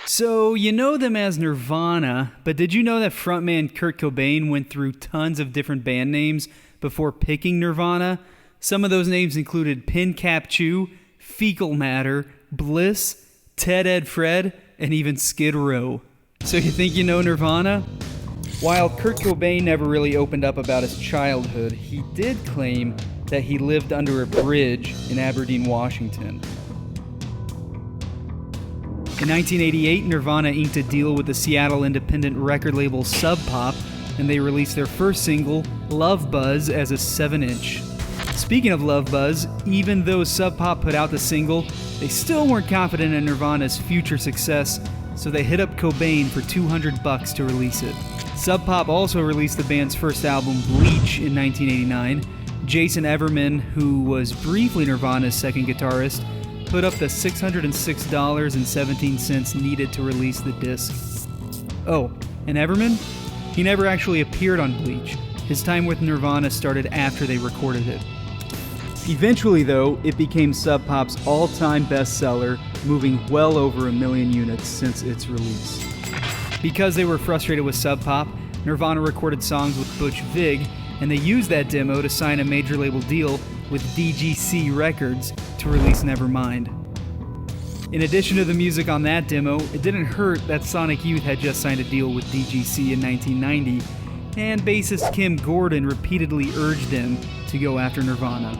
So, you know them as Nirvana, but did you know that frontman Kurt Cobain went through tons of different band names before picking Nirvana? Some of those names included Pin Cap Chew, Fecal Matter, Bliss, Ted Ed Fred, and even Skid Row. So you think you know Nirvana? While Kurt Cobain never really opened up about his childhood, he did claim that he lived under a bridge in Aberdeen, Washington. In 1988, Nirvana inked a deal with the Seattle independent record label Sub Pop, and they released their first single, Love Buzz, as a 7-inch. Speaking of Love Buzz, even though Sub Pop put out the single, they still weren't confident in Nirvana's future success, so they hit up Cobain for $200 to release it. Sub Pop also released the band's first album, Bleach, in 1989. Jason Everman, who was briefly Nirvana's second guitarist, put up the $606.17 needed to release the disc. Oh, and Everman? He never actually appeared on Bleach. His time with Nirvana started after they recorded it. Eventually, though, it became Sub Pop's all-time bestseller, moving well over 1 million units since its release. Because they were frustrated with Sub Pop, Nirvana recorded songs with Butch Vig, and they used that demo to sign a major label deal with DGC Records to release Nevermind. In addition to the music on that demo, it didn't hurt that Sonic Youth had just signed a deal with DGC in 1990, and bassist Kim Gordon repeatedly urged them to go after Nirvana.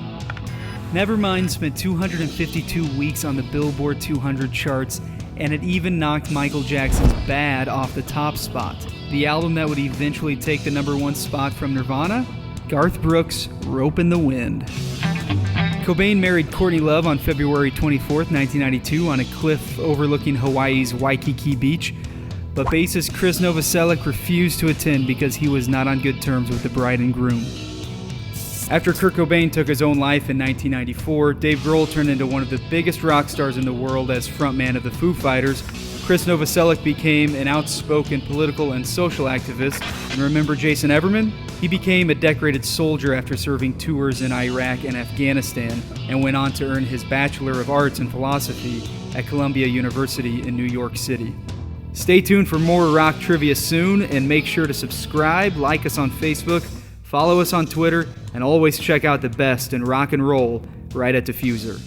Nevermind spent 252 weeks on the Billboard 200 charts, and it even knocked Michael Jackson's Bad off the top spot. The album that would eventually take the #1 spot from Nirvana? Garth Brooks' Rope in the Wind. Cobain married Courtney Love on February 24, 1992 on a cliff overlooking Hawaii's Waikiki Beach, but bassist Chris Novoselic refused to attend because he was not on good terms with the bride and groom. After Kurt Cobain took his own life in 1994, Dave Grohl turned into one of the biggest rock stars in the world as frontman of the Foo Fighters. Chris Novoselic became an outspoken political and social activist. And remember Jason Everman? He became a decorated soldier after serving tours in Iraq and Afghanistan, and went on to earn his Bachelor of Arts in Philosophy at Columbia University in New York City. Stay tuned for more rock trivia soon, and make sure to subscribe, like us on Facebook, follow us on Twitter, and always check out the best in rock and roll right at Diffuser.